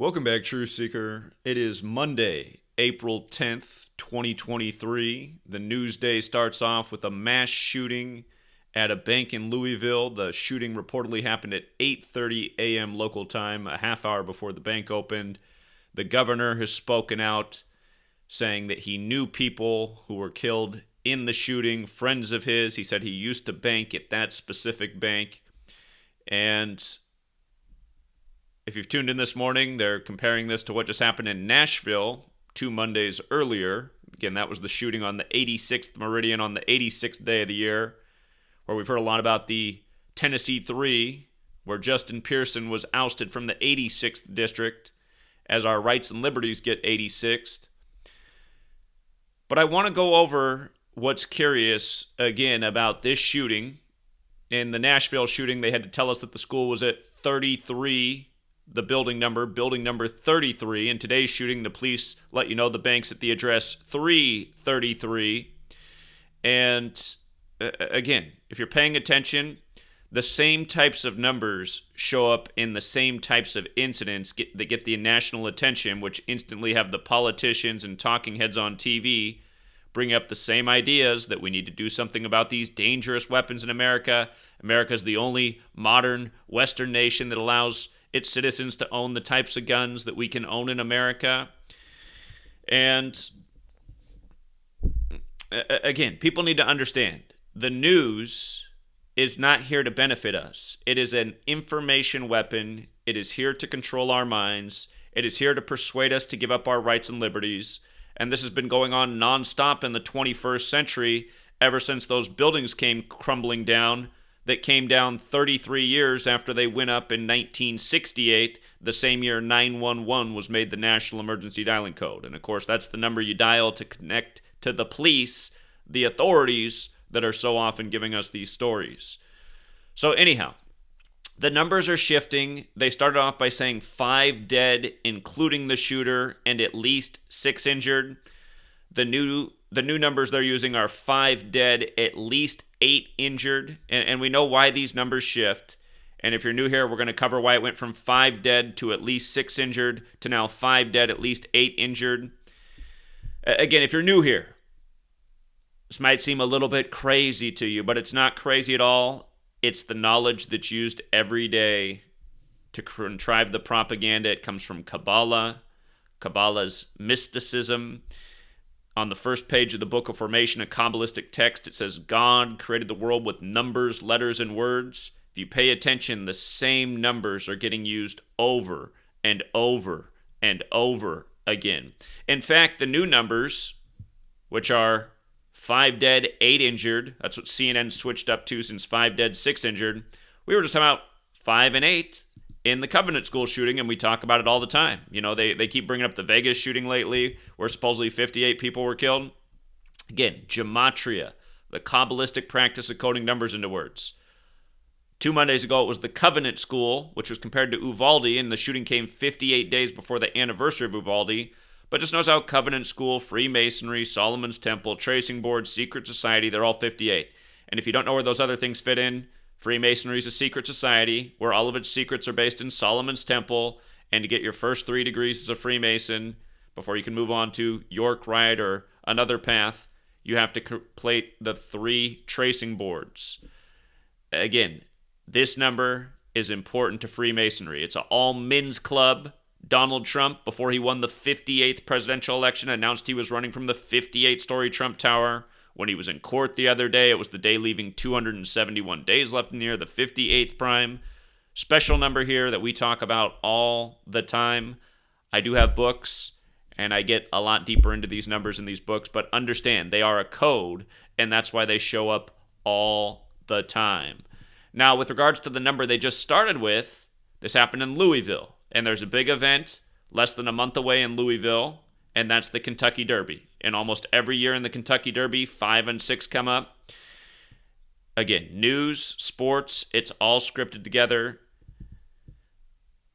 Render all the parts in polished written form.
Welcome back, Truth Seeker. It is Monday, April 10th, 2023. The news day starts off with a mass shooting at a bank in Louisville. The shooting reportedly happened at 8:30 a.m. local time, a half hour before the bank opened. The governor has spoken out saying that he knew people who were killed in the shooting, friends of his. He said he used to bank at that specific bank. And if you've tuned in this morning, they're comparing this to what just happened in Nashville 2 Mondays earlier. Again, that was the shooting on the 86th meridian on the 86th day of the year, where we've heard a lot about the Tennessee 3, where Justin Pearson was ousted from the 86th district as our rights and liberties get 86th. But I want to go over what's curious, again, about this shooting. In the Nashville shooting, they had to tell us that the school was at 33, the building number 33. In today's shooting, the police let you know the bank's at the address 333. And again, if you're paying attention, the same types of numbers show up in the same types of incidents that get the national attention, which instantly have the politicians and talking heads on TV bring up the same ideas that we need to do something about these dangerous weapons in America. America's the only modern Western nation that allows its citizens to own the types of guns that we can own in America. And again, people need to understand, the news is not here to benefit us. It is an information weapon. It is here to control our minds. It is here to persuade us to give up our rights and liberties. And this has been going on nonstop in the 21st century, ever since those buildings came crumbling down, that came down 33 years after they went up in 1968, the same year 911 was made the National Emergency Dialing Code. And of course, that's the number you dial to connect to the police, the authorities that are so often giving us these stories. So anyhow, the numbers are shifting. They started off by saying 5 dead, including the shooter, and at least 6 injured. The new numbers they're using are 5 dead, at least 8 injured. And we know why these numbers shift. And if you're new here, we're going to cover why it went from 5 dead to at least 6 injured to now 5 dead, at least 8 injured. Again, if you're new here, this might seem a little bit crazy to you, but it's not crazy at all. It's the knowledge that's used every day to contrive the propaganda. It comes from Kabbalah, Kabbalah's mysticism. On the first page of the Book of Formation, a Kabbalistic text, it says, God created the world with numbers, letters, and words. If you pay attention, the same numbers are getting used over and over and over again. In fact, the new numbers, which are 5 dead, 8 injured. That's what CNN switched up to since 5 dead, 6 injured. We were just talking about 5 and 8 in the Covenant School shooting, and we talk about it all the time. You know, they keep bringing up the Vegas shooting lately, where supposedly 58 people were killed. Again, gematria, the Kabbalistic practice of coding numbers into words. 2 Mondays ago, it was the Covenant School, which was compared to Uvalde, and the shooting came 58 days before the anniversary of Uvalde. But just notice how Covenant School, Freemasonry, Solomon's Temple, Tracing Board, Secret Society, they're all 58. And if you don't know where those other things fit in, Freemasonry is a secret society where all of its secrets are based in Solomon's Temple. And to get your first 3 degrees as a Freemason, before you can move on to York Rite or another path, you have to complete the 3 tracing boards. Again, this number is important to Freemasonry. It's an all-men's club. Donald Trump, before he won the 58th presidential election, announced he was running from the 58-story Trump Tower. When he was in court the other day, it was the day leaving 271 days left in the year, the 58th prime. Special number here that we talk about all the time. I do have books, and I get a lot deeper into these numbers in these books, but understand, they are a code, and that's why they show up all the time. Now, with regards to the number they just started with, this happened in Louisville. And there's a big event less than a month away in Louisville, and that's the Kentucky Derby. And almost every year in the Kentucky Derby, 5 and 6 come up. Again, news, sports, it's all scripted together.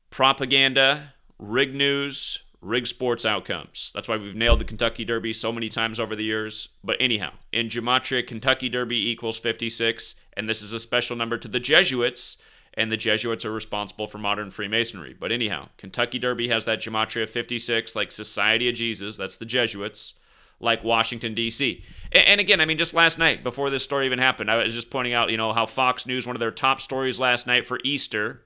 Propaganda, rigged news, rigged sports outcomes. That's why we've nailed the Kentucky Derby so many times over the years. But anyhow, in Gematria, Kentucky Derby equals 56, and this is a special number to the Jesuits. and the Jesuits are responsible for modern Freemasonry. But anyhow, Kentucky Derby has that Gematria 56, like Society of Jesus, that's the Jesuits, like Washington, D.C. And again, I mean, just last night, before this story even happened, I was just pointing out, how Fox News, one of their top stories last night for Easter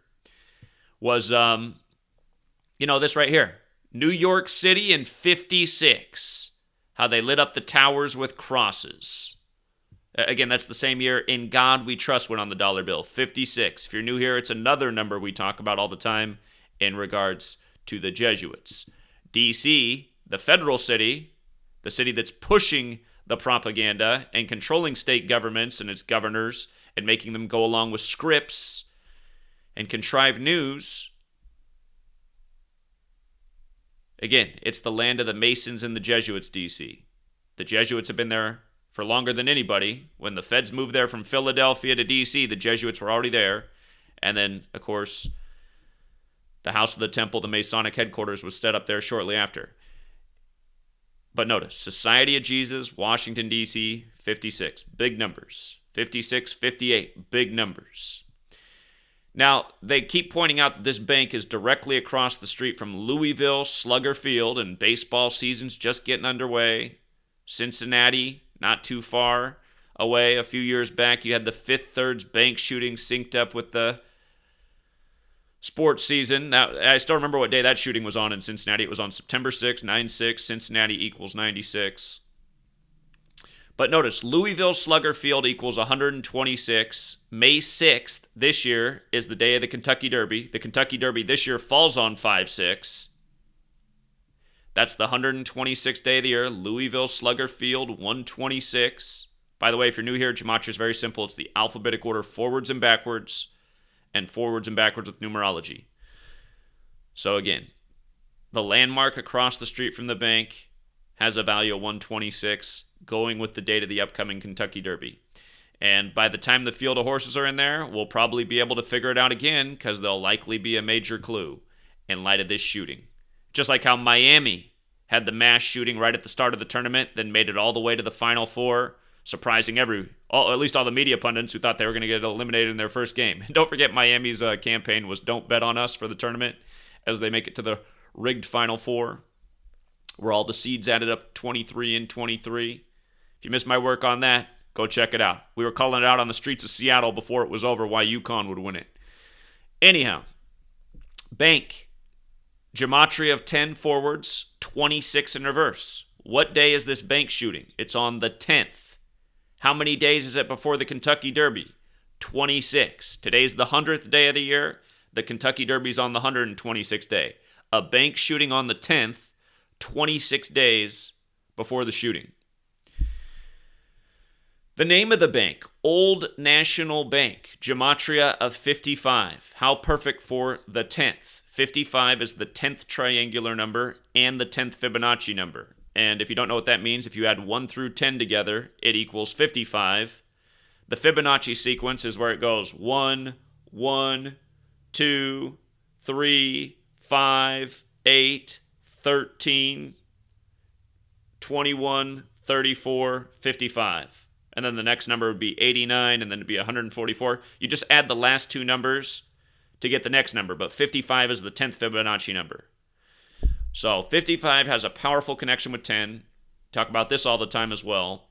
was, this right here. New York City in 56, how they lit up the towers with crosses. Again, that's the same year In God We Trust went on the dollar bill, 56. If you're new here, it's another number we talk about all the time in regards to the Jesuits. D.C., the federal city, the city that's pushing the propaganda and controlling state governments and its governors and making them go along with scripts and contrived news. Again, it's the land of the Masons and the Jesuits, D.C. The Jesuits have been there for longer than anybody. When the feds moved there from Philadelphia to D.C., the Jesuits were already there. And then, of course, the House of the Temple, the Masonic headquarters, was set up there shortly after. But notice, Society of Jesus, Washington, D.C., 56. Big numbers. 56, 58. Big numbers. Now, they keep pointing out that this bank is directly across the street from Louisville Slugger Field, and baseball season's just getting underway. Cincinnati, not too far away. A few years back, you had the Fifth Third's bank shooting synced up with the sports season. Now, I still remember what day that shooting was on in Cincinnati. It was on September 6, 9-6. Cincinnati equals 96. But notice, Louisville Slugger Field equals 126. May 6th this year is the day of the Kentucky Derby. The Kentucky Derby this year falls on 5-6. That's the 126th day of the year. Louisville Slugger Field, 126. By the way, if you're new here, Gematria is very simple. It's the alphabetic order forwards and backwards with numerology. So again, the landmark across the street from the bank has a value of 126, going with the date of the upcoming Kentucky Derby. And by the time the field of horses are in there, we'll probably be able to figure it out again, because there'll likely be a major clue in light of this shooting. Just like how Miami had the mass shooting right at the start of the tournament, then made it all the way to the Final Four, surprising at least all the media pundits who thought they were going to get eliminated in their first game. And don't forget, Miami's campaign was "Don't bet on us" for the tournament, as they make it to the rigged Final Four, where all the seeds added up 23 and 23. If you missed my work on that, go check it out. We were calling it out on the streets of Seattle before it was over why UConn would win it. Anyhow, bank. Gematria of 10 forwards, 26 in reverse. What day is this bank shooting? It's on the 10th. How many days is it before the Kentucky Derby? 26. Today's the 100th day of the year. The Kentucky Derby's on the 126th day. A bank shooting on the 10th, 26 days before the shooting. The name of the bank, Old National Bank, Gematria of 55. How perfect for the 10th. 55 is the 10th triangular number and the 10th Fibonacci number. And if you don't know what that means, if you add 1 through 10 together, it equals 55. The Fibonacci sequence is where it goes 1, 1, 2, 3, 5, 8, 13, 21, 34, 55. And then the next number would be 89, and then it'd be 144. You just add the last two numbers to get the next number, but 55 is the 10th Fibonacci number. So 55 has a powerful connection with 10. Talk about this all the time as well.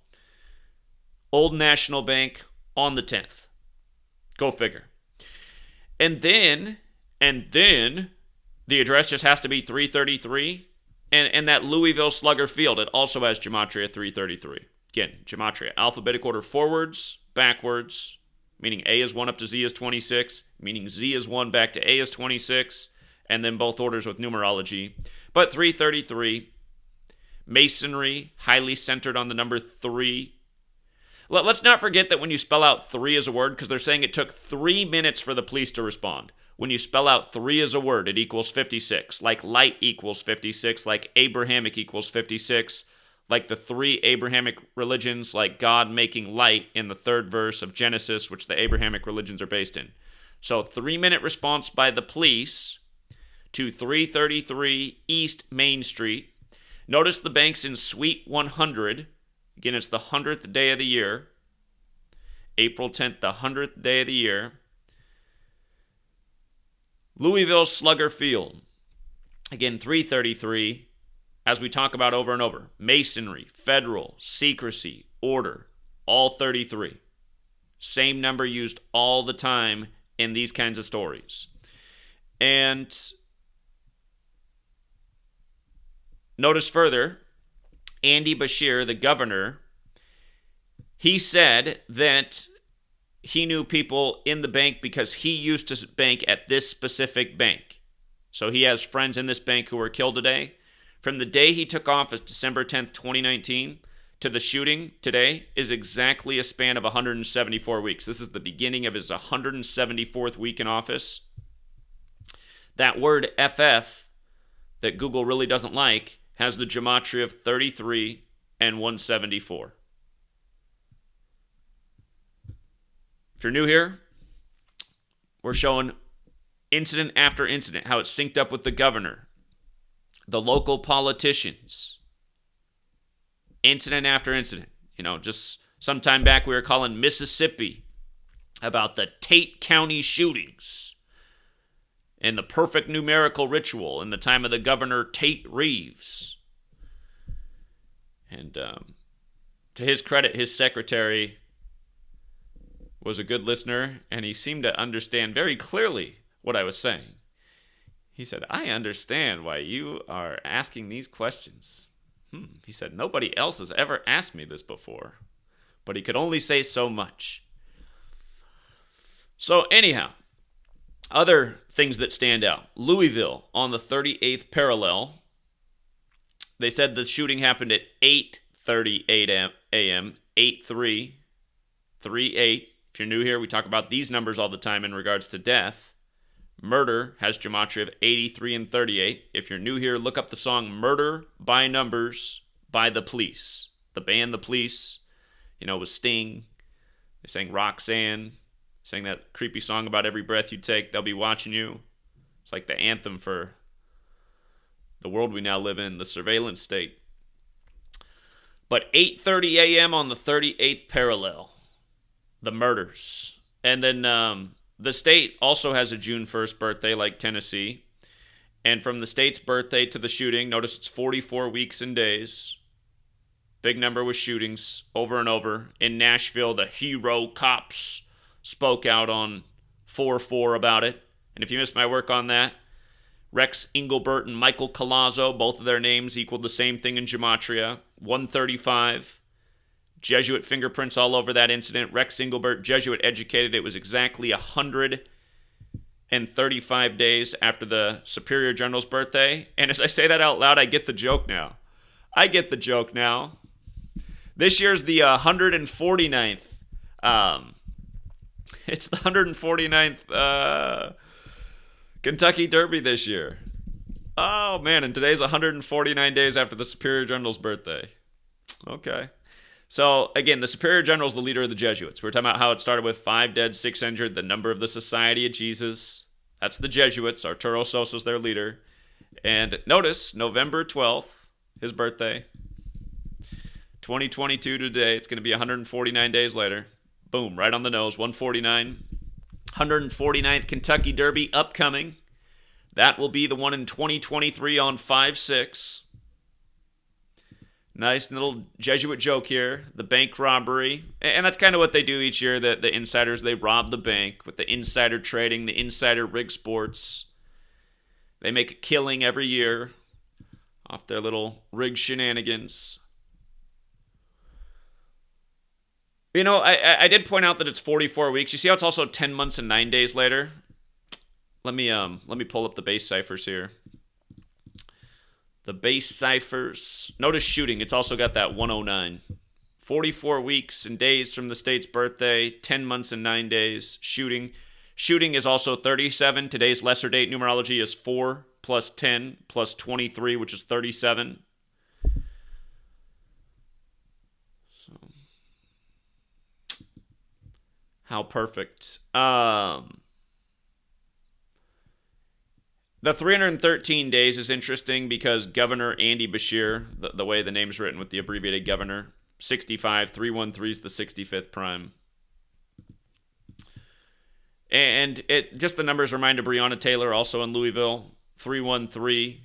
Old National Bank on the 10th. Go figure. And then the address just has to be 333. And that Louisville Slugger Field, it also has Gematria 333. Again, Gematria, alphabetic order forwards, backwards, meaning A is 1 up to Z is 26, meaning Z is 1 back to A is 26, and then both orders with numerology. But 333, Masonry, highly centered on the number 3. Let's not forget that when you spell out 3 as a word, because they're saying it took 3 minutes for the police to respond. When you spell out 3 as a word, it equals 56. Like light equals 56, like Abrahamic equals 56, like the 3 Abrahamic religions, like God making light in the 3rd verse of Genesis, which the Abrahamic religions are based in. So 3-minute response by the police to 333 East Main Street. Notice the bank's in Suite 100. Again, it's the 100th day of the year. April 10th, the 100th day of the year. Louisville Slugger Field. Again, 333, as we talk about over and over. Masonry, federal, secrecy, order, all 33. Same number used all the time in these kinds of stories. And notice further, Andy Beshear, the governor, he said that he knew people in the bank because he used to bank at this specific bank. So he has friends in this bank who were killed today. From the day he took office, December 10th, 2019, to the shooting today is exactly a span of 174 weeks. This is the beginning of his 174th week in office. That word FF that Google really doesn't like has the gematria of 33 and 174. If you're new here, we're showing incident after incident, how it's synced up with the governor, the local politicians, incident after incident. You know, just some time back we were calling Mississippi about the Tate County shootings and the perfect numerical ritual in the time of the governor Tate Reeves. And to his credit, his secretary was a good listener, and he seemed to understand very clearly what I was saying. He said, I understand why you are asking these questions. He said, nobody else has ever asked me this before, but he could only say so much. So anyhow, other things that stand out. Louisville on the 38th parallel. They said the shooting happened at 8:38 a.m., 8-3, 3-8. If you're new here, we talk about these numbers all the time in regards to death. Murder has gematria of 83 and 38. If you're new here, look up the song Murder by Numbers by The Police. The band The Police, with Sting. They sang Roxanne. Sang that creepy song about every breath you take, they'll be watching you. It's like the anthem for the world we now live in, the surveillance state. But 8:30 a.m. on the 38th parallel, the murders. And then the state also has a June 1st birthday like Tennessee. And from the state's birthday to the shooting, notice it's 44 weeks and days. Big number with shootings over and over. In Nashville, the hero cops spoke out on 4-4 about it. And if you missed my work on that, Rex Engelbert and Michael Colazzo, both of their names equaled the same thing in gematria. 135. Jesuit fingerprints all over that incident. Rex Engelbert, Jesuit educated. It was exactly 135 days after the Superior General's birthday. And as I say that out loud, I get the joke now. This year's the 149th. It's the 149th Kentucky Derby this year. Oh, man, and today's 149 days after the Superior General's birthday. Okay. So, again, the Superior General's the leader of the Jesuits. We're talking about how it started with 5 dead, 6 injured, the number of the Society of Jesus. That's the Jesuits. Arturo Sosa's their leader. And notice, November 12th, his birthday. 2022 today. It's going to be 149 days later. Boom, right on the nose, 149. 149th Kentucky Derby upcoming. That will be the one in 2023 on 5/6. Nice little Jesuit joke here. The bank robbery. And that's kind of what they do each year. The insiders, they rob the bank with the insider trading, the insider rig sports. They make a killing every year off their little rig shenanigans. I did point out that it's 44 weeks. You see how it's also 10 months and 9 days later? Let me pull up the base ciphers here. The base ciphers. Notice shooting. It's also got that 109. 44 weeks and days from the state's birthday. 10 months and 9 days. Shooting. Shooting is also 37. Today's lesser date numerology is 4 plus 10 plus 23, which is 37. How perfect. The 313 days is interesting because Governor Andy Beshear, the way the name's written with the abbreviated governor, 65, 313 is the 65th prime. And it just the numbers remind of Brianna Taylor, also in Louisville, 313.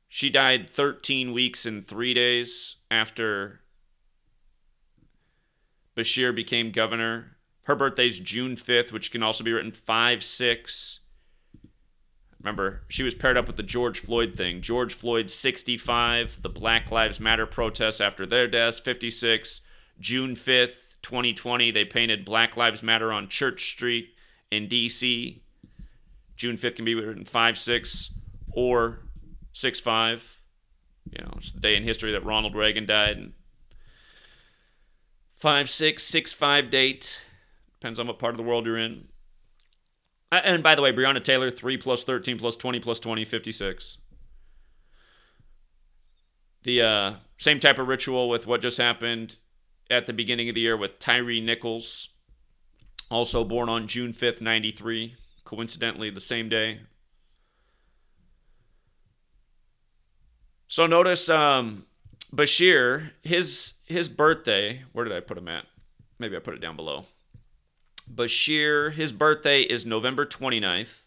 She died 13 weeks and 3 days after Beshear became governor. Her birthday's June 5th, which can also be written 5-6. Remember, she was paired up with the George Floyd thing. George Floyd, 65. The Black Lives Matter protests after their deaths, 56. June 5th, 2020, they painted Black Lives Matter on Church Street in D.C. June 5th can be written 5-6 or 6-5. You know, it's the day in history that Ronald Reagan died. 5-6, 6-5 date. Depends on what part of the world you're in. And by the way, Brianna Taylor, 3 plus 13 plus 20 plus 20, 56. The same type of ritual with what just happened at the beginning of the year with Tyree Nichols, also born on June 5th, 93. Coincidentally, the same day. So notice Beshear, his birthday, where did I put him at? Maybe I put it down below. Beshear, his birthday is November 29th.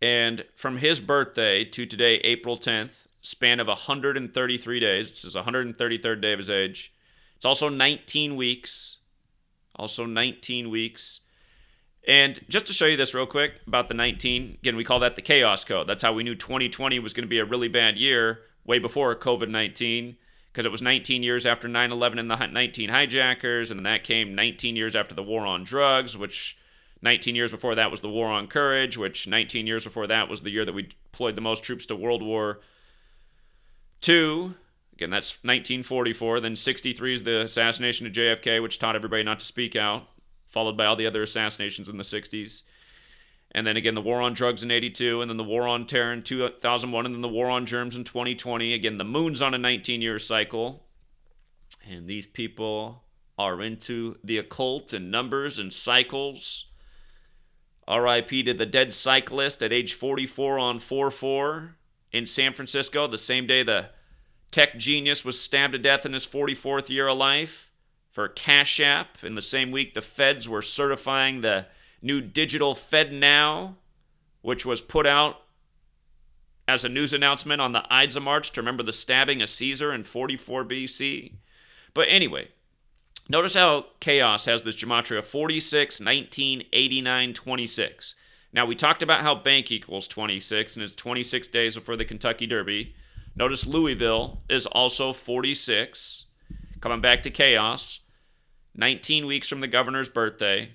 And from his birthday to today, April 10th, span of 133 days. This is the 133rd day of his age. It's also 19 weeks. Also 19 weeks. And just to show you this real quick about the 19, again, we call that the chaos code. That's how we knew 2020 was going to be a really bad year way before COVID-19, because it was 19 years after 9/11 and the 19 hijackers, and then that came 19 years after the war on drugs, which 19 years before that was the war on courage, which 19 years before that was the year that we deployed the most troops to World War II. Again, that's 1944. Then 63 is the assassination of JFK, which taught everybody not to speak out, followed by all the other assassinations in the 60s. And then again, the war on drugs in 82, and then the war on terror in 2001, and then the war on germs in 2020. Again, the moon's on a 19-year cycle. And these people are into the occult and numbers and cycles. R.I.P. to the dead cyclist at age 44 on 4/4 in San Francisco, the same day the tech genius was stabbed to death in his 44th year of life. For CashApp, in the same week, the feds were certifying the new digital FedNow, which was put out as a news announcement on the Ides of March to remember the stabbing of Caesar in 44 BC. But anyway, notice how chaos has this gematria 46, 19, 89, 26. Now, we talked about how bank equals 26, and it's 26 days before the Kentucky Derby. Notice Louisville is also 46. Coming back to chaos, 19 weeks from the governor's birthday.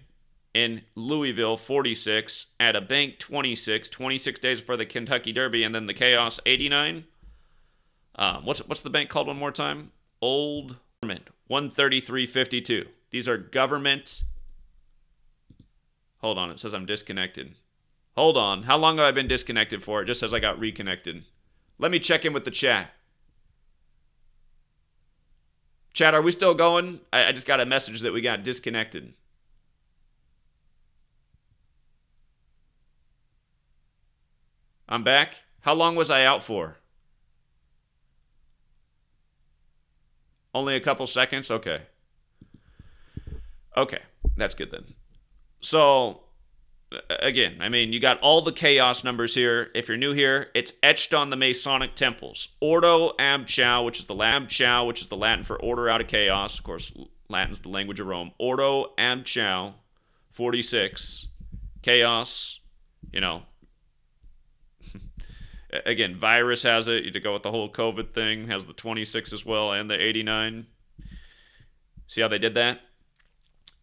In Louisville, 46. At a bank, 26. 26 days before the Kentucky Derby. And then the chaos, 89. What's the bank called one more time? Old Government, 133.52. These are government. Hold on, it says I'm disconnected. Hold on. How long have I been disconnected for? It just says I got reconnected. Let me check in with the chat. Chat, are we still going? I just got a message that we got disconnected. I'm back. How long was I out for? Only a couple seconds? Okay. Okay, that's good then. So, again, I mean, you got all the chaos numbers here. If you're new here, it's etched on the Masonic temples. Ordo ab chao, which is the Latin for order out of chaos. Of course, Latin's the language of Rome. Ordo ab chao, 46. Chaos, you know. Again, virus has it. You to go with the whole COVID thing. Has the 26 as well and the 89. See how they did that?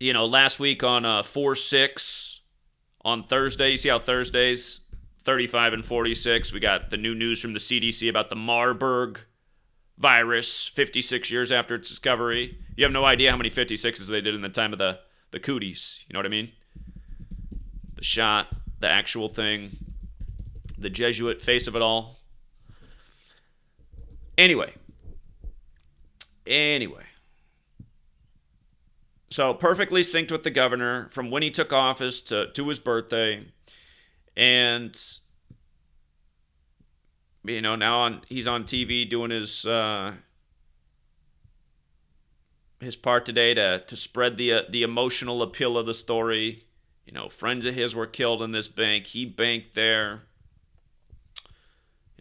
You know, last week on 4-6 on Thursday, you see how Thursdays 35 and 46. We got the new news from the CDC about the Marburg virus 56 years after its discovery. You have no idea how many 56s they did in the time of the cooties. You know what I mean? The shot, the actual thing. The Jesuit face of it all. Anyway. So perfectly synced with the governor from when he took office to his birthday. And, you know, now he's on TV doing his his part today to spread the emotional appeal of the story. Friends of his were killed in this bank. He banked there.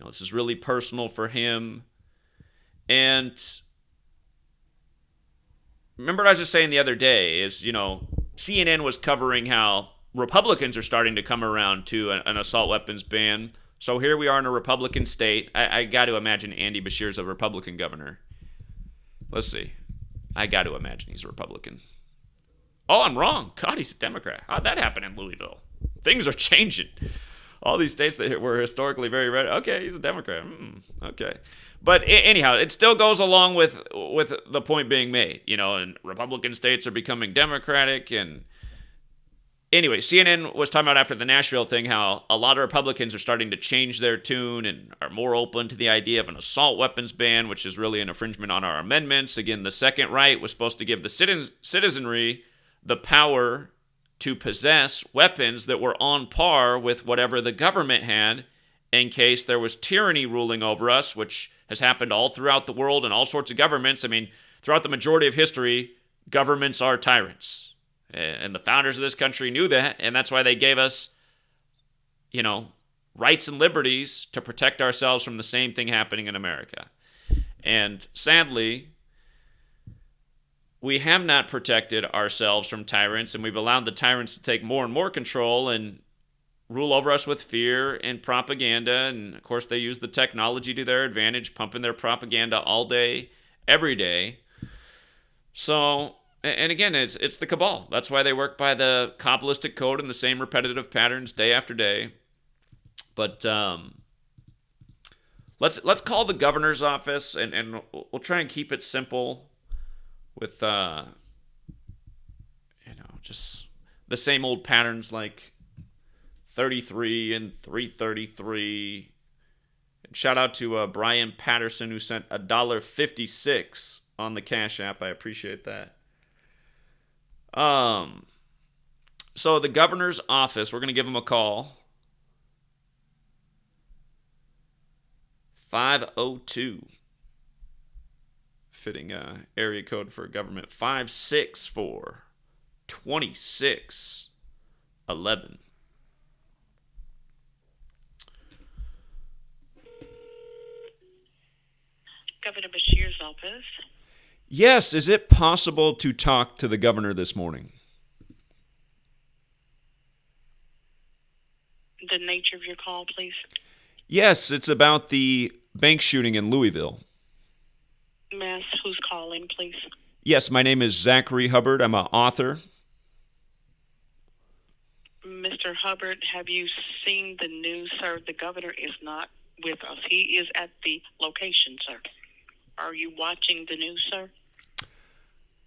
This is really personal for him. And remember, I was just saying the other day is, CNN was covering how Republicans are starting to come around to an assault weapons ban. So here we are in a Republican state. I got to imagine Andy Beshear's a Republican governor. Let's see. I got to imagine he's a Republican. Oh, I'm wrong. God, he's a Democrat. How'd that happen in Louisville? Things are changing. All these states that were historically very red. Okay, he's a Democrat. Okay. But anyhow, it still goes along with the point being made. And Republican states are becoming Democratic. And anyway, CNN was talking about after the Nashville thing how a lot of Republicans are starting to change their tune and are more open to the idea of an assault weapons ban, which is really an infringement on our amendments. Again, the second right was supposed to give the citizenry the power to possess weapons that were on par with whatever the government had in case there was tyranny ruling over us, which has happened all throughout the world and all sorts of governments. I mean, throughout the majority of history, governments are tyrants. And the founders of this country knew that, and that's why they gave us, rights and liberties to protect ourselves from the same thing happening in America. And sadly, we have not protected ourselves from tyrants, and we've allowed the tyrants to take more and more control and rule over us with fear and propaganda. And, of course, they use the technology to their advantage, pumping their propaganda all day, every day. So, and again, it's the cabal. That's why they work by the Kabbalistic code and the same repetitive patterns day after day. But let's call the governor's office, and we'll try and keep it simple. With, just the same old patterns like 33 and 333. And shout out to Brian Patterson, who sent $1.56 on the Cash App. I appreciate that. So the governor's office, we're going to give him a call. 502. Fitting area code for government. 564-2611. Governor Beshear's office. Yes, is it possible to talk to the governor this morning? The nature of your call, please. Yes, it's about the bank shooting in Louisville. Mass, who's calling, please? Yes, my name is Zachary Hubbard. I'm an author. Mr. Hubbard, have you seen the news, sir? The governor is not with us. He is at the location, sir. Are you watching the news, sir?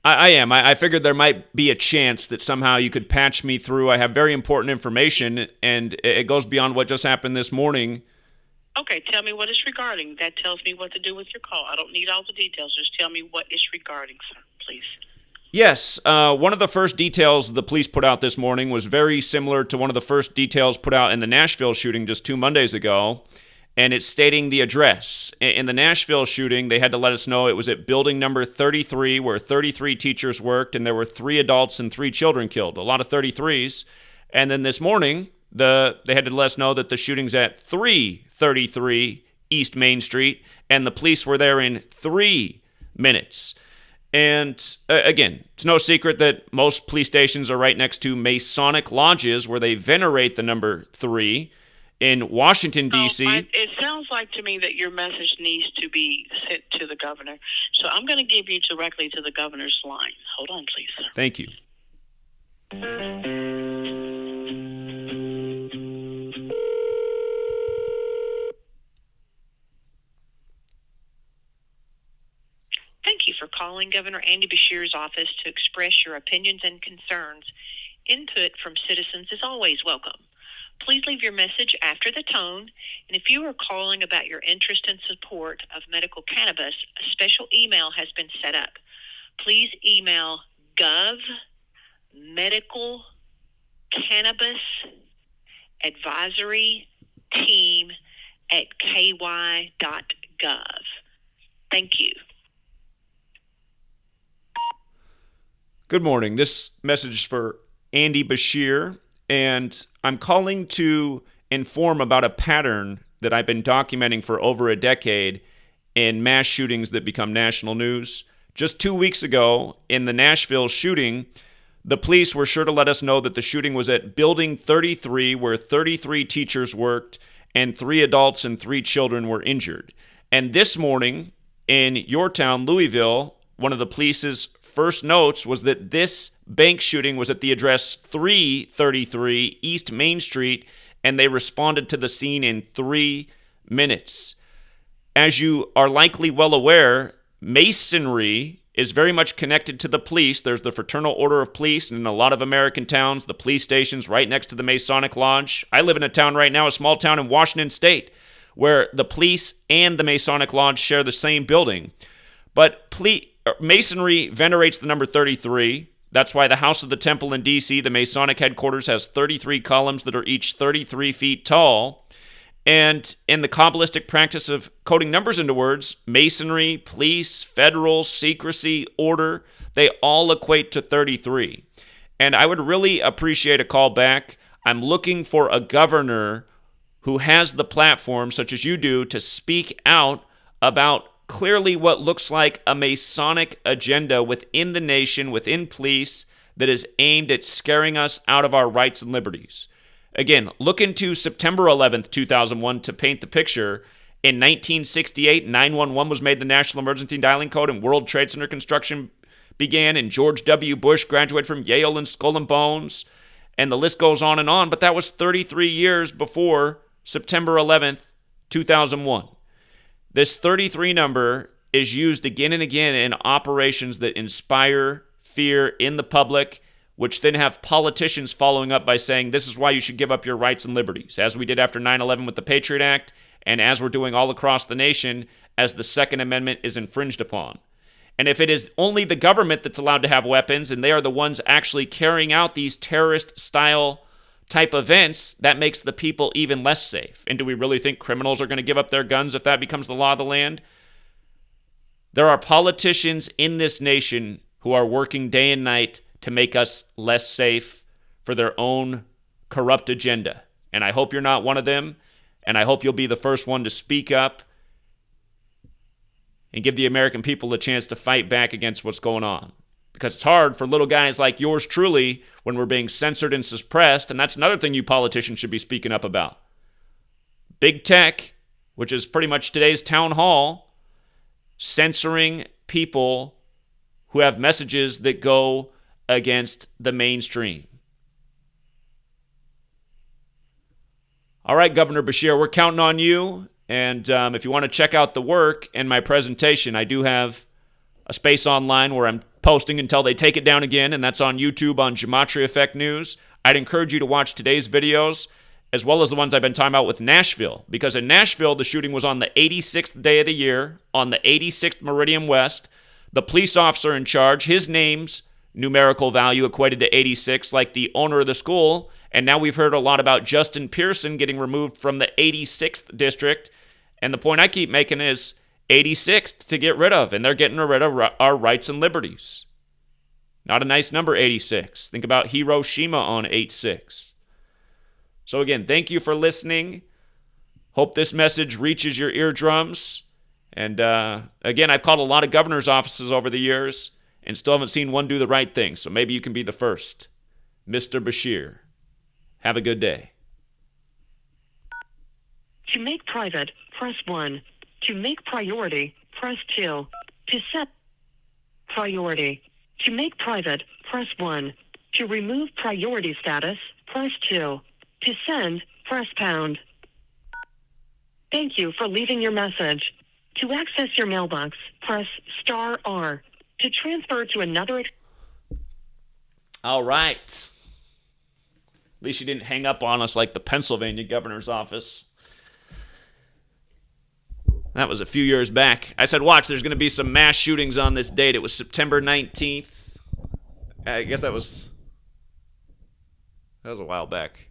I am. I figured there might be a chance that somehow you could patch me through. I have very important information, and it goes beyond what just happened this morning. Okay, tell me what it's regarding. That tells me what to do with your call. I don't need all the details. Just tell me what it's regarding, sir, please. Yes, one of the first details the police put out this morning was very similar to one of the first details put out in the Nashville shooting just 2 Mondays ago, and it's stating the address. In the Nashville shooting, they had to let us know it was at building number 33, where 33 teachers worked, and there were 3 adults and 3 children killed, a lot of 33s. And then this morning, they had to let us know that the shooting's at 333 East Main Street, and the police were there in 3 minutes. And again, it's no secret that most police stations are right next to Masonic lodges where they venerate the number 3. In Washington, D.C. It sounds like to me that your message needs to be sent to the governor. So I'm going to give you directly to the governor's line. Hold on, please, sir. Thank you. Thank you for calling Governor Andy Beshear's office to express your opinions and concerns. Input from citizens is always welcome. Please leave your message after the tone, and if you are calling about your interest and support of medical cannabis, a special email has been set up. Please email govmedicalcannabisadvisoryteam@ky.gov. Thank you. Good morning. This message is for Andy Beshear, and I'm calling to inform about a pattern that I've been documenting for over a decade in mass shootings that become national news. Just 2 weeks ago, in the Nashville shooting, the police were sure to let us know that the shooting was at Building 33, where 33 teachers worked, and 3 adults and 3 children were injured. And this morning, in your town, Louisville, one of the police's first notes was that this bank shooting was at the address 333 East Main Street, and they responded to the scene in 3 minutes. As you are likely well aware, Masonry is very much connected to the police. There's the Fraternal Order of Police, and in a lot of American towns, the police station's right next to the Masonic Lodge. I live in a town right now, a small town in Washington State, where the police and the Masonic Lodge share the same building. But Masonry venerates the number 33. That's why the House of the Temple in D.C., the Masonic headquarters, has 33 columns that are each 33 feet tall. And in the Kabbalistic practice of coding numbers into words, Masonry, police, federal, secrecy, order, they all equate to 33. And I would really appreciate a call back. I'm looking for a governor who has the platform, such as you do, to speak out about clearly what looks like a Masonic agenda within the nation, within police, that is aimed at scaring us out of our rights and liberties. Again, look into September 11th, 2001 to paint the picture. In 1968, 911 was made the National Emergency Dialing Code, and World Trade Center construction began, and George W. Bush graduated from Yale and Skull and Bones, and the list goes on, but that was 33 years before September 11th, 2001. This 33 number is used again and again in operations that inspire fear in the public, which then have politicians following up by saying, this is why you should give up your rights and liberties, as we did after 9/11 with the Patriot Act, and as we're doing all across the nation as the Second Amendment is infringed upon. And if it is only the government that's allowed to have weapons, and they are the ones actually carrying out these terrorist-style type events, that makes the people even less safe. And do we really think criminals are going to give up their guns if that becomes the law of the land? There are politicians in this nation who are working day and night to make us less safe for their own corrupt agenda. And I hope you're not one of them, and I hope you'll be the first one to speak up and give the American people a chance to fight back against what's going on. Because it's hard for little guys like yours truly when we're being censored and suppressed, and that's another thing you politicians should be speaking up about. Big tech, which is pretty much today's town hall, censoring people who have messages that go against the mainstream. All right, Governor Beshear, we're counting on you, and if you want to check out the work and my presentation, I do have a space online where I'm posting until they take it down again, and that's on YouTube on GematriaEffectNews. I'd encourage you to watch today's videos, as well as the ones I've been talking about with Nashville, because in Nashville, the shooting was on the 86th day of the year, on the 86th Meridian West. The police officer in charge, his name's numerical value equated to 86, like the owner of the school, and now we've heard a lot about Justin Pearson getting removed from the 86th district, and the point I keep making is 86th to get rid of, and they're getting rid of our rights and liberties. Not a nice number, 86. Think about Hiroshima on 8/6. So again, thank you for listening. Hope this message reaches your eardrums. And again, I've called a lot of governor's offices over the years and still haven't seen one do the right thing. So maybe you can be the first. Mr. Beshear, have a good day. To make private, press 1. To make priority, press 2. To set priority. To make private, press 1. To remove priority status, press 2. To send, press pound. Thank you for leaving your message. To access your mailbox, press star R. To transfer to another... All right. At least you didn't hang up on us like the Pennsylvania governor's office. That was a few years back. I said, watch, there's going to be some mass shootings on this date. It was September 19th. I guess that was a while back.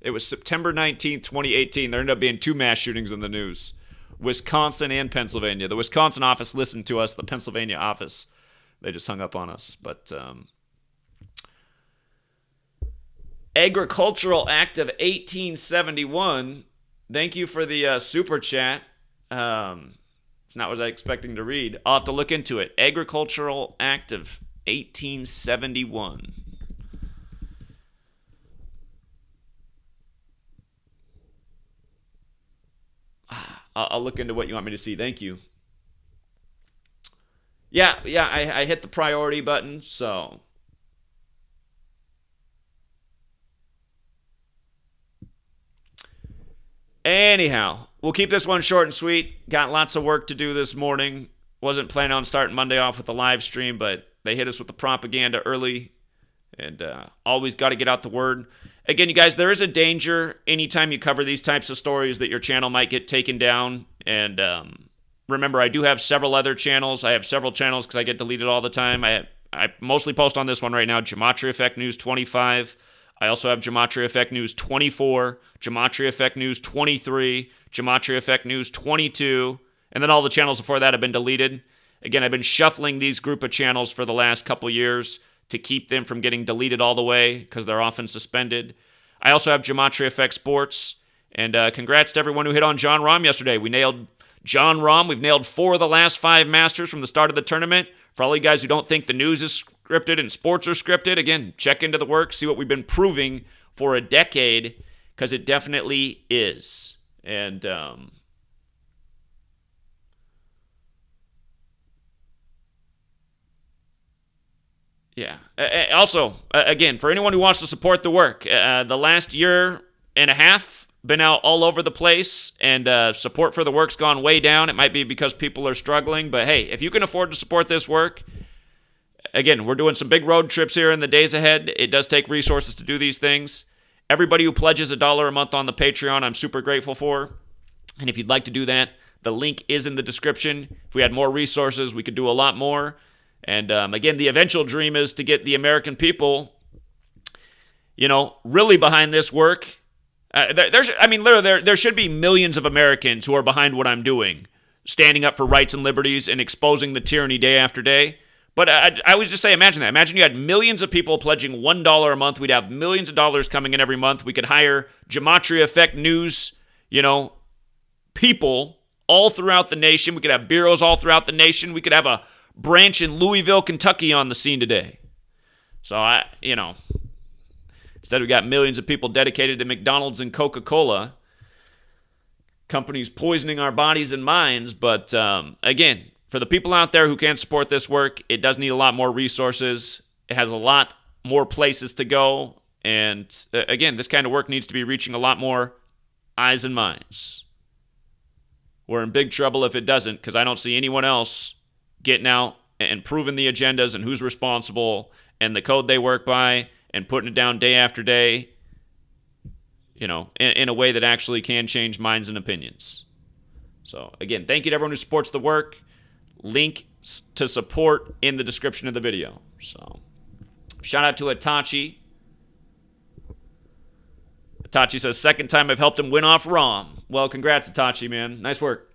It was September 19th, 2018. There ended up being 2 mass shootings in the news. Wisconsin and Pennsylvania. The Wisconsin office listened to us. The Pennsylvania office, They just hung up on us. But Agricultural Act of 1871. Thank you for the super chat. It's not what I was expecting to read. I'll have to look into it. Agricultural Act of 1871. I'll look into what you want me to see. Thank you. Yeah, I hit the priority button, so. Anyhow, we'll keep this one short and sweet. Got lots of work to do this morning. Wasn't planning on starting Monday off with a live stream, but they hit us with the propaganda early, and always got to get out the word. Again, you guys, there is a danger anytime you cover these types of stories that your channel might get taken down. And remember, I do have several other channels. I have several channels because I get deleted all the time. I mostly post on this one right now, Gematria Effect News 25. I also have Gematria Effect News 24, Gematria Effect News 23, Gematria Effect News 22, and then all the channels before that have been deleted. Again, I've been shuffling these group of channels for the last couple years to keep them from getting deleted all the way because they're often suspended. I also have Gematria Effect Sports, and congrats to everyone who hit on John Rahm yesterday. We nailed John Rahm. We've nailed 4 of the last 5 Masters from the start of the tournament. For all you guys who don't think the news is scripted and sports are scripted, again, check into the work, see what we've been proving for a decade, because it definitely is. And yeah. Also, again, for anyone who wants to support the work, the last year and a half been out all over the place, and support for the work's gone way down. It might be because people are struggling, but hey, if you can afford to support this work, again, we're doing some big road trips here in the days ahead. It does take resources to do these things. Everybody who pledges $1 a month on the Patreon, I'm super grateful for. And if you'd like to do that, the link is in the description. If we had more resources, we could do a lot more. And again, the eventual dream is to get the American people, really behind this work. There should be millions of Americans who are behind what I'm doing, standing up for rights and liberties and exposing the tyranny day after day. But I would just say, imagine that. Imagine you had millions of people pledging $1 a month. We'd have millions of dollars coming in every month. We could hire GematriaEffectNews, people all throughout the nation. We could have bureaus all throughout the nation. We could have a branch in Louisville, Kentucky on the scene today. So, instead we got millions of people dedicated to McDonald's and Coca-Cola. Companies poisoning our bodies and minds. But, again, for the people out there who can't support this work, it does need a lot more resources. It has a lot more places to go. And, again, this kind of work needs to be reaching a lot more eyes and minds. We're in big trouble if it doesn't, because I don't see anyone else getting out and proving the agendas and who's responsible and the code they work by and putting it down day after day, in a way that actually can change minds and opinions. So, again, thank you to everyone who supports the work. Link to support in the description of the video. So, shout out to Itachi. Itachi says, second time I've helped him win off Rahm. Well, congrats, Itachi, man. Nice work.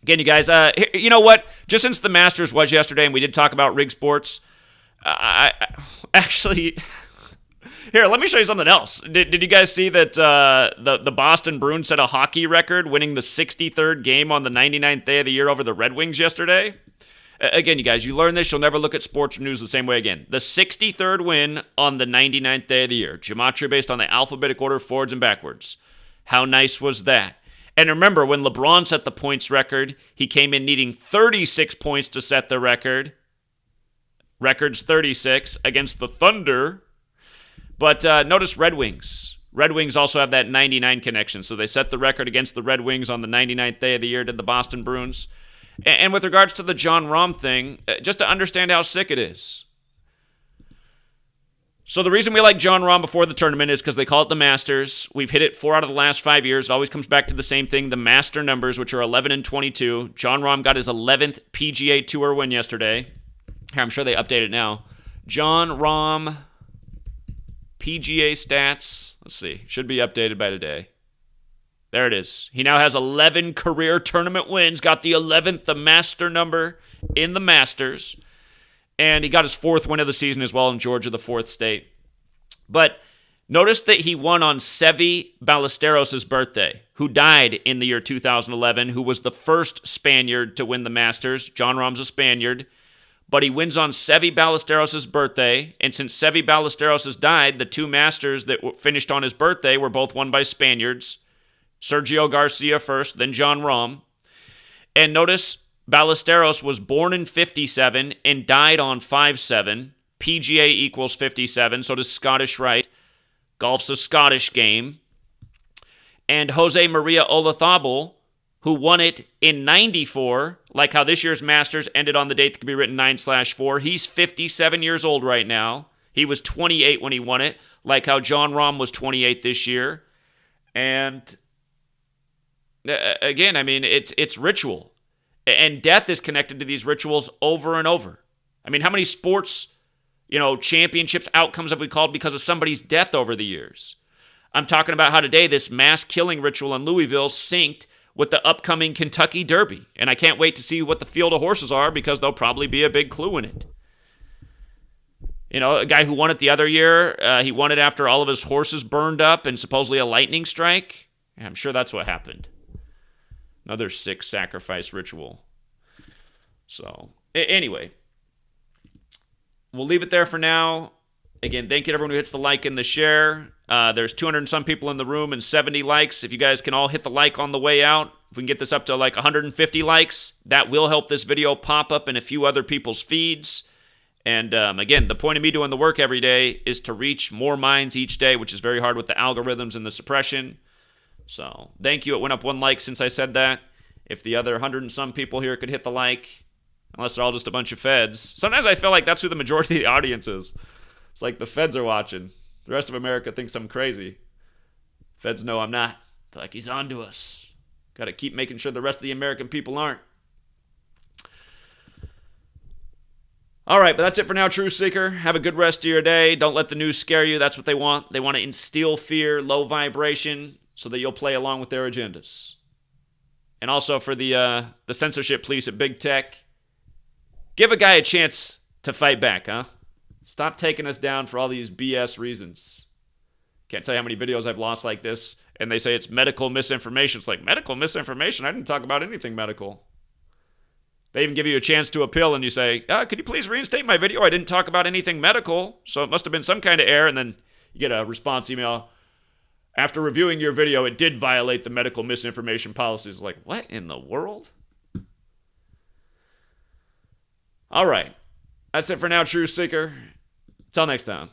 Again, you guys, you know what? Just since the Masters was yesterday and we did talk about rig sports, I actually... Here, let me show you something else. Did you guys see that the Boston Bruins set a hockey record, winning the 63rd game on the 99th day of the year over the Red Wings yesterday? Again, you guys, you learn this, you'll never look at sports news the same way again. The 63rd win on the 99th day of the year. Gematria based on the alphabetic order, forwards and backwards. How nice was that? And remember, when LeBron set the points record, he came in needing 36 points to set the record. Record's 36 against the Thunder. But notice Red Wings. Red Wings also have that 99 connection. So they set the record against the Red Wings on the 99th day of the year, did the Boston Bruins. And with regards to the John Rahm thing, just to understand how sick it is. So the reason we like John Rahm before the tournament is because they call it the Masters. We've hit it 4 out of the last 5 years. It always comes back to the same thing, the Master numbers, which are 11 and 22. John Rahm got his 11th PGA Tour win yesterday. Here, I'm sure they update it now. John Rahm PGA stats. Let's see. Should be updated by today. There it is. He now has 11 career tournament wins. Got the 11th, the Master number in the Masters. And he got his 4th win of the season as well in Georgia, the 4th state. But notice that he won on Seve Ballesteros' birthday, who died in the year 2011, who was the first Spaniard to win the Masters. Jon Rahm's a Spaniard. But he wins on Seve Ballesteros' birthday. And since Seve Ballesteros has died, the 2 Masters that finished on his birthday were both won by Spaniards. Sergio Garcia first, then Jon Rahm. And notice Ballesteros was born in 57 and died on 5-7. PGA equals 57, so does Scottish Rite. Golf's a Scottish game. And Jose Maria Olazabal, who won it in 94, like how this year's Masters ended on the date that could be written 9/4. He's 57 years old right now. He was 28 when he won it, like how Jon Rahm was 28 this year. And again, I mean, it's ritual. And death is connected to these rituals over and over. I mean, how many sports, championships, outcomes have we called because of somebody's death over the years? I'm talking about how today this mass killing ritual in Louisville synced with the upcoming Kentucky Derby. And I can't wait to see what the field of horses are because there'll probably be a big clue in it. A guy who won it the other year, he won it after all of his horses burned up and supposedly a lightning strike. Yeah, I'm sure that's what happened. Another sick sacrifice ritual. So, anyway, we'll leave it there for now. Again, thank you to everyone who hits the like and the share. There's 200 and some people in the room and 70 likes. If you guys can all hit the like on the way out, if we can get this up to like 150 likes, that will help this video pop up in a few other people's feeds. And again, the point of me doing the work every day is to reach more minds each day, which is very hard with the algorithms and the suppression. So, thank you. It went up 1 like since I said that. If the other 100 and some people here could hit the like, unless they're all just a bunch of feds. Sometimes I feel like that's who the majority of the audience is. It's like the feds are watching. The rest of America thinks I'm crazy. Feds know I'm not. They're like, he's on to us. Got to keep making sure the rest of the American people aren't. All right, but that's it for now, Truth Seeker. Have a good rest of your day. Don't let the news scare you. That's what they want. They want to instill fear, low vibration, so that you'll play along with their agendas. And also for the censorship police at Big Tech, give a guy a chance to fight back, huh? Stop taking us down for all these BS reasons. Can't tell you how many videos I've lost like this, and they say it's medical misinformation. It's like, medical misinformation? I didn't talk about anything medical. They even give you a chance to appeal, and you say, could you please reinstate my video? I didn't talk about anything medical, so it must have been some kind of error. And then you get a response email. After reviewing your video, it did violate the medical misinformation policies. Like, what in the world? All right. That's it for now, Truth Seeker. Until next time.